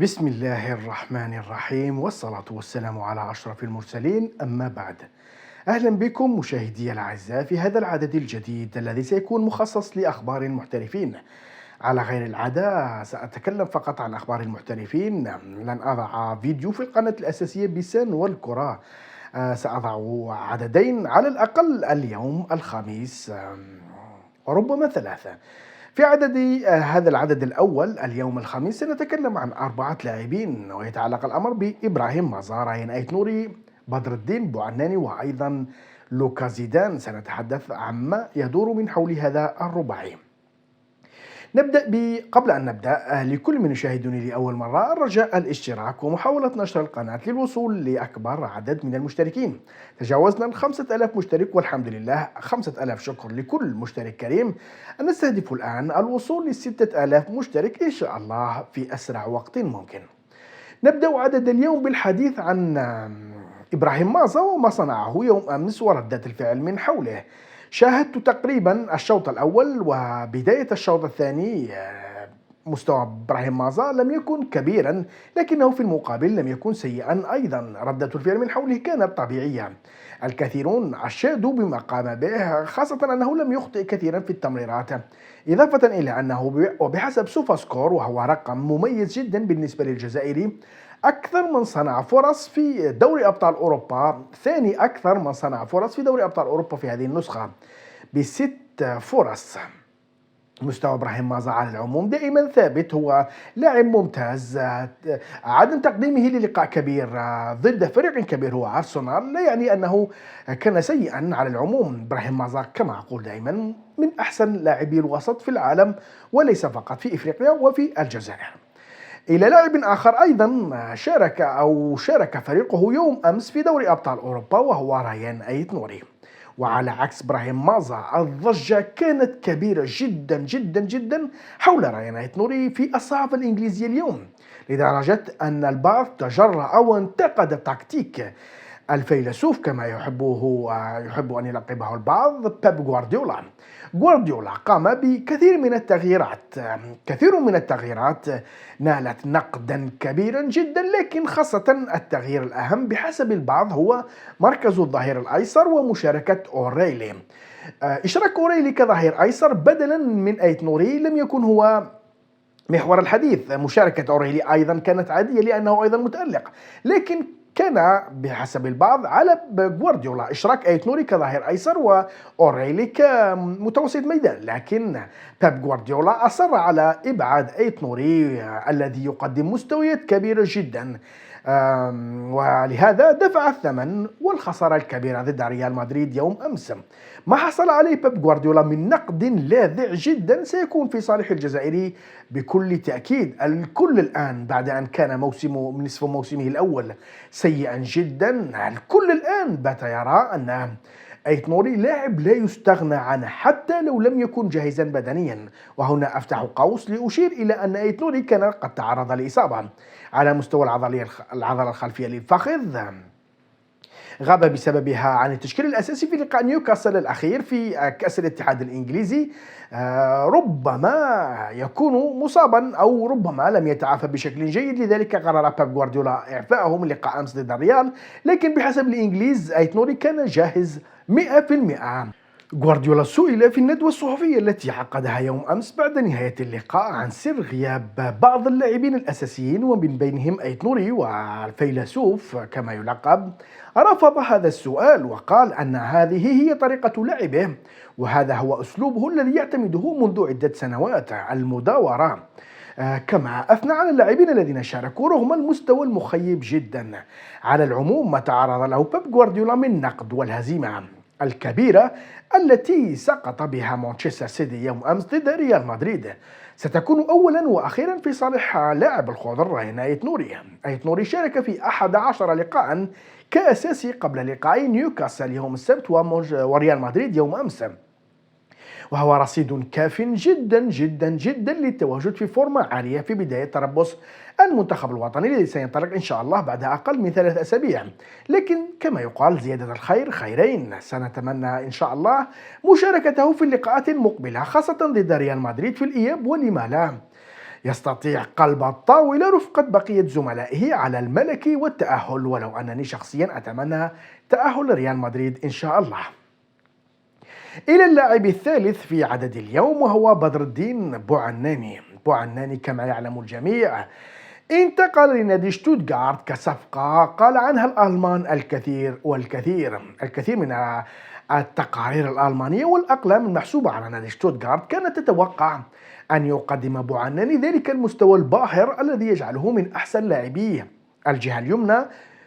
بسم الله الرحمن الرحيم والصلاة والسلام على أشرف المرسلين، أما بعد. أهلا بكم مشاهدي الأعزاء في هذا العدد الجديد الذي سيكون مخصص لأخبار المحترفين. على غير العادة سأتكلم فقط عن أخبار المحترفين، لن أضع فيديو في القناة الأساسية بسن والكرة. سأضع عددين على الأقل اليوم الخميس، وربما ثلاثة. في هذا العدد الأول اليوم الخميس سنتكلم عن 4 لاعبين، ويتعلق الأمر بإبراهيم مازا، راين أيت نوري، بدر الدين بوعناني، وأيضا لوكا زيدان. سنتحدث عما يدور من حول هذا الرباعي. قبل أن نبدأ، لكل من يشاهدني لأول مرة الرجاء الاشتراك ومحاولة نشر القناة للوصول لأكبر عدد من المشتركين. تجاوزنا 5000 مشترك والحمد لله، 5000 شكر لكل مشترك كريم. نستهدف الآن الوصول ل6000 مشترك إن شاء الله في أسرع وقت ممكن. نبدأ عدد اليوم بالحديث عن إبراهيم مازا وما صنعه يوم أمس وردات الفعل من حوله. شاهدت تقريبا الشوط الأول وبداية الشوط الثاني. مستوى إبراهيم مازا لم يكن كبيرا، لكنه في المقابل لم يكن سيئا أيضا. ردة الفعل من حوله كانت طبيعية. الكثيرون أشادوا بما قام به، خاصة أنه لم يخطئ كثيرا في التمريرات، إضافة إلى أنه وبحسب سوفا سكور، وهو رقم مميز جدا بالنسبة للجزائري، أكثر من صنع فرص في دوري أبطال أوروبا، ثاني أكثر من صنع فرص في دوري أبطال أوروبا في هذه النسخة ب6 فرص. مستوى إبراهيم مازا على العموم دائما ثابت، هو لاعب ممتاز. عدم تقديمه للقاء كبير ضد فريق كبير هو أرسنال لا يعني أنه كان سيئا. على العموم إبراهيم مازا كما أقول دائما من أحسن لاعبي الوسط في العالم، وليس فقط في إفريقيا وفي الجزائر. إلى لاعب آخر أيضا شارك فريقه يوم أمس في دوري أبطال أوروبا، وهو رايان أيت نوري. وعلى عكس إبراهيم مازا، الضجة كانت كبيرة جدا جدا جدا حول رايان أيت نوري في الصحافة الإنجليزية اليوم، لدرجة أن البعض تجرأ وانتقد تكتيك الفيلسوف كما يحب أن يلقبه البعض، بيب غوارديولا قام بكثير من التغييرات. كثير من التغييرات نالت نقدا كبيرا جدا، لكن خاصة التغيير الأهم بحسب البعض هو مركز الظهير الأيسر ومشاركة أوريلي. إشراك أوريلي كظهير أيسر بدلا من أيت نوري لم يكن هو محور الحديث. مشاركة أوريلي أيضا كانت عادية لأنه أيضا متألق، لكن كان بحسب البعض على غوارديولا إشراك أيت نوري كظهير أيسر وأوريلي كمتوسط ميدان، لكن بيب غوارديولا أصر على إبعاد أيت نوري الذي يقدم مستويات كبيرة جدا، ولهذا دفع الثمن والخسارة الكبيرة ضد ريال مدريد يوم أمس. ما حصل عليه بيب غوارديولا من نقد لاذع جدا سيكون في صالح الجزائري بكل تأكيد. الكل الآن بعد أن كان نصف موسمه الأول سيئا جدا، الكل الآن بات يرى أن أيت نوري لاعب لا يستغنى عنه حتى لو لم يكن جاهزا بدنيا. وهنا أفتح قوس لأشير إلى أن أيت نوري كان قد تعرض لإصابة على مستوى العضلة الخلفية للفخذ، غاب بسببها عن التشكيل الأساسي في لقاء نيوكاسل الأخير في كأس الاتحاد الإنجليزي. ربما يكون مصابا أو ربما لم يتعافى بشكل جيد، لذلك قرر بيب غوارديولا إعفائه من لقاء أمس ضد الريال، لكن بحسب الإنجليز أيت نوري كان جاهز 100%. غوارديولا سئل في الندوة الصحفية التي عقدها يوم أمس بعد نهاية اللقاء عن سر غياب بعض اللاعبين الأساسيين ومن بينهم أيت نوري والفيلسوف كما يلقب. رفض هذا السؤال وقال أن هذه هي طريقة لعبه وهذا هو أسلوبه الذي يعتمده منذ عدة سنوات، المداورة. كما أثنى على اللاعبين الذين شاركوا رغم المستوى المخيب جدا. على العموم ما تعرض له بيب غوارديولا من نقد والهزيمة الكبيرة التي سقط بها مانشستر سيتي يوم أمس ضد ريال مدريد ستكون أولا وأخيرا في صالح لاعب الخضر راين أيت نوري. أيت نوري شارك في 11 لقاء كأساسي قبل لقاء نيوكاسل يوم السبت وريال مدريد يوم أمس، وهو رصيد كاف جدا جدا جدا للتواجد في فورمة عالية في بداية تربص المنتخب الوطني الذي سينطلق إن شاء الله بعد أقل من 3 أسابيع. لكن كما يقال زيادة الخير خيرين، سنتمنى إن شاء الله مشاركته في اللقاءات المقبلة خاصة ضد ريال مدريد في الإياب ولما لا. يستطيع قلب الطاولة رفقة بقية زملائه على الملكي والتأهل، ولو أنني شخصيا أتمنى تأهل ريال مدريد إن شاء الله. إلى اللاعب الثالث في عدد اليوم وهو بدر الدين بوعناني. بوعناني كما يعلم الجميع انتقل لنادي شتوتغارت كصفقة قال عنها الألمان الكثير والكثير. الكثير من التقارير الألمانية والأقلام المحسوبة على نادي شتوتغارت كانت تتوقع أن يقدم بوعناني ذلك المستوى الباهر الذي يجعله من أحسن لاعبي الجهة اليمنى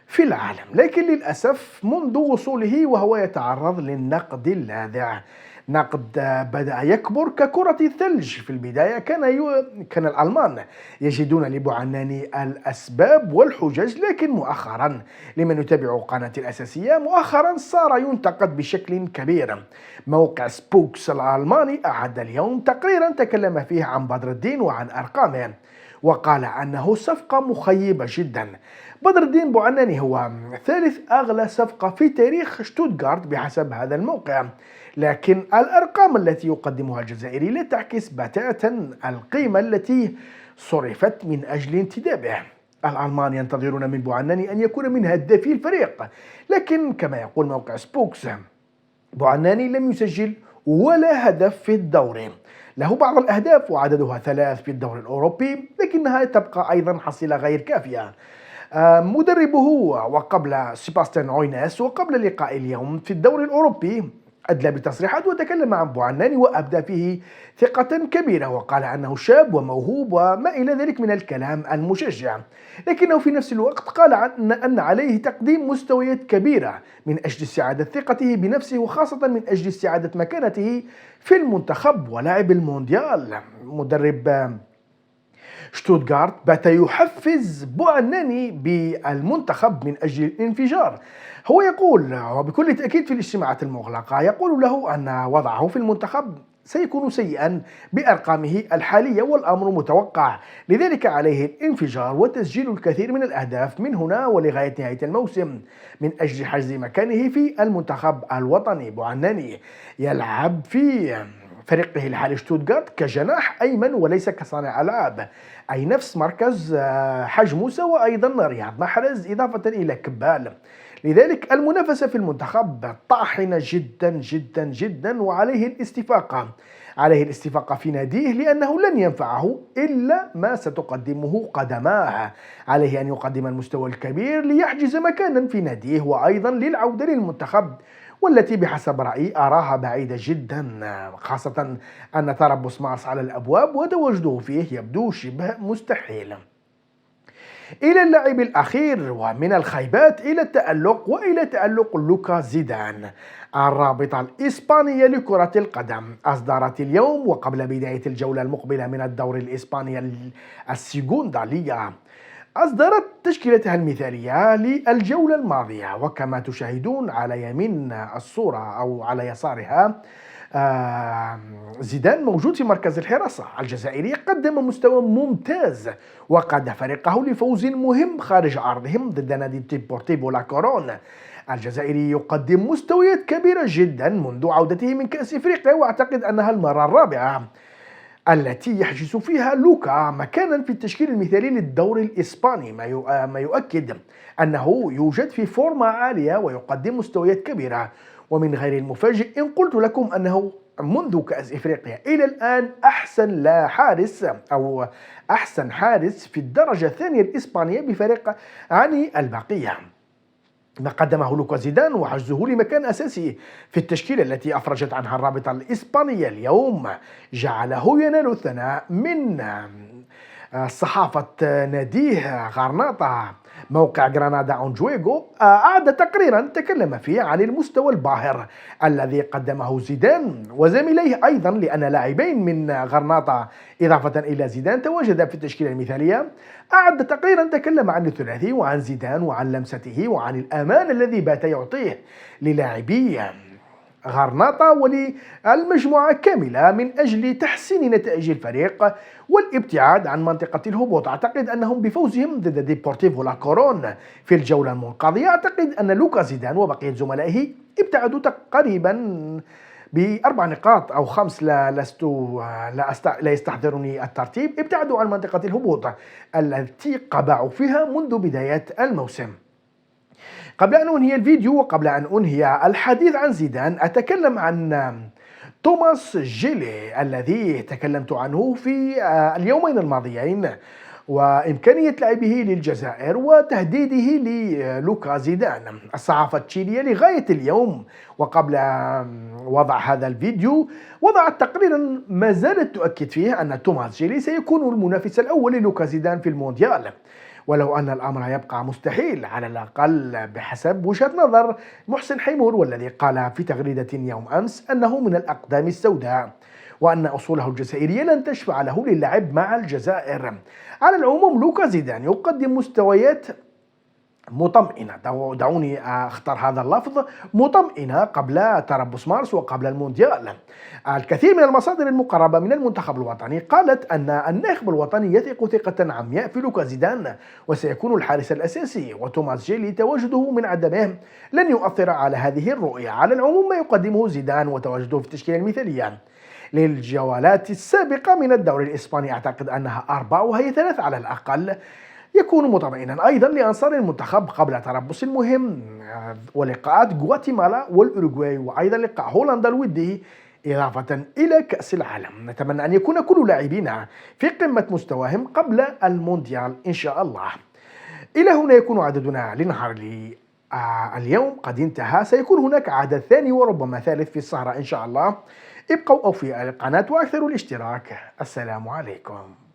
في العالم، لكن للأسف منذ وصوله وهو يتعرض للنقد اللاذع. نقد بدأ يكبر ككرة الثلج. في البداية كان الألمان يجدون لبوعناني الأسباب والحجج، لكن مؤخرا لمن يتابع قناة الأساسية مؤخرا صار ينتقد بشكل كبير. موقع سبوكس الألماني أعد اليوم تقريرا تكلم فيه عن بدر الدين وعن أرقامه، وقال أنه صفقة مخيبة جدا. بدر الدين بوعناني هو ثالث أغلى صفقة في تاريخ شتوتغارت بحسب هذا الموقع، لكن الأرقام التي يقدمها الجزائري لا تعكس بتاتا القيمة التي صرفت من أجل انتدابه. الألمان ينتظرون من بوعناني أن يكون من هدافي الفريق، لكن كما يقول موقع سبوكس بوعناني لم يسجل ولا هدف في الدوري. له بعض الأهداف وعددها 3 في الدوري الأوروبي، لكنها تبقى أيضا حصيلة غير كافية. مدربه وقبل سيباستيان عويناس وقبل لقاء اليوم في الدوري الأوروبي أدلى بتصريحات وتكلم عن بوعناني وأبدى فيه ثقة كبيرة، وقال أنه شاب وموهوب وما إلى ذلك من الكلام المشجع، لكنه في نفس الوقت قال أن عليه تقديم مستويات كبيرة من أجل استعادة ثقته بنفسه، وخاصة من أجل استعادة مكانته في المنتخب ولعب المونديال. مدرب شتوتغارت بات يحفز بوعناني بالمنتخب من أجل الانفجار. هو يقول وبكل تأكيد في الاجتماعات المغلقة يقول له أن وضعه في المنتخب سيكون سيئا بأرقامه الحالية والأمر متوقع، لذلك عليه الانفجار وتسجيل الكثير من الأهداف من هنا ولغاية نهاية الموسم من أجل حجز مكانه في المنتخب الوطني. بوعناني يلعب في فريقه الحالي شتوتغارت كجناح أيمن وليس كصانع ألعاب، أي نفس مركز حاج موسى وأيضا رياض محرز إضافة إلى كبال. لذلك المنافسة في المنتخب طاحنة جدا جدا جدا، وعليه الاستفاقة في ناديه، لأنه لن ينفعه إلا ما ستقدمه قدماه. عليه أن يقدم المستوى الكبير ليحجز مكانا في ناديه، وأيضا للعودة للمنتخب، والتي بحسب رأيي أراها بعيدة جدا، خاصة أن تربص مارس على الأبواب وتواجده فيه يبدو شبه مستحيل. إلى اللاعب الأخير ومن الخيبات إلى التألق وإلى تألق لوكا زيدان. الرابطة الإسبانية لكرة القدم أصدرت اليوم وقبل بداية الجولة المقبلة من الدوري الإسباني السيغوندا ليغا أصدرت تشكيلتها المثالية للجولة الماضية، وكما تشاهدون على يمين الصورة أو على يسارها زيدان موجود في مركز الحراسة. الجزائري قدم مستوى ممتاز وقاد فريقه لفوز مهم خارج أرضهم ضد نادي ديبورتيفو لا كورون. الجزائري يقدم مستويات كبيرة جدا منذ عودته من كأس إفريقيا، وأعتقد أنها المرة الرابعة التي يحجز فيها لوكا مكانا في التشكيل المثالي للدوري الإسباني، ما يؤكد أنه يوجد في فورمة عالية ويقدم مستويات كبيرة. ومن غير المفاجئ إن قلت لكم أنه منذ كأس إفريقيا إلى الآن أحسن حارس في الدرجة الثانية الإسبانية بفريق عن البقية. ما قدمه لوكا زيدان وحجزه لمكان أساسي في التشكيلة التي أفرجت عنها الرابطة الإسبانية اليوم جعله ينال الثناء من صحافة ناديه غرناطة. موقع غرانادا اون جويغو أعد تقريرا تكلم فيه عن المستوى الباهر الذي قدمه زيدان وزميليه أيضا، لأن لاعبين من غرناطة إضافة إلى زيدان تواجدا في التشكيلة المثالية. أعد تقريرا تكلم عن الثلاثي وعن زيدان وعن لمسته وعن الأمان الذي بات يعطيه للاعبي غرناطة وللمجموعة كاملة من أجل تحسين نتائج الفريق والابتعاد عن منطقة الهبوط. أعتقد أنهم بفوزهم ضد ديبورتيفو لا كورون في الجولة المنقضية، أعتقد أن لوكا زيدان وبقية زملائه ابتعدوا تقريبا ب4 نقاط أو 5. لا يستحضرني الترتيب. ابتعدوا عن منطقة الهبوط التي قبعوا فيها منذ بداية الموسم. قبل أن أنهي الفيديو وقبل أن أنهي الحديث عن زيدان، أتكلم عن توماس جيلي الذي تكلمت عنه في اليومين الماضيين، وإمكانية لعبه للجزائر وتهديده للوكا زيدان. الصحافة التشيلية لغاية اليوم وقبل وضع هذا الفيديو وضعت تقريرا ما زالت تؤكد فيه أن توماس جيلي سيكون المنافس الأول للوكا زيدان في المونديال، ولو أن الأمر يبقى مستحيل على الأقل بحسب وجهة نظر محسن حيمور، والذي قال في تغريدة يوم أمس أنه من الأقدام السوداء وأن أصوله الجزائرية لن تشفع له للعب مع الجزائر. على العموم لوكا زيدان يقدم مستويات مطمئنة، دعوني أختار هذا اللفظ، مطمئنة قبل تربص مارس وقبل المونديال. الكثير من المصادر المقربة من المنتخب الوطني قالت أن الناخب الوطني يثق ثقة عمياء في لوكا زيدان وسيكون الحارس الأساسي، وتوماس جيلي تواجده من عدمه لن يؤثر على هذه الرؤية. على العموم ما يقدمه زيدان وتواجده في التشكيلة المثالية للجولات السابقة من الدوري الإسباني أعتقد أنها 4 وهي 3 على الأقل، يكون مطمئنا أيضا لأنصار المنتخب قبل تربص المهم ولقاءات غواتيمالا والأوروغواي وأيضا لقاء هولندا الودي إضافة إلى كأس العالم. نتمنى أن يكون كل لاعبينا في قمة مستواهم قبل المونديال إن شاء الله. إلى هنا يكون عددنا لنهار اليوم قد انتهى، سيكون هناك عدد ثاني وربما ثالث في السهرة إن شاء الله. ابقوا أو في القناة وأكثروا الاشتراك. السلام عليكم.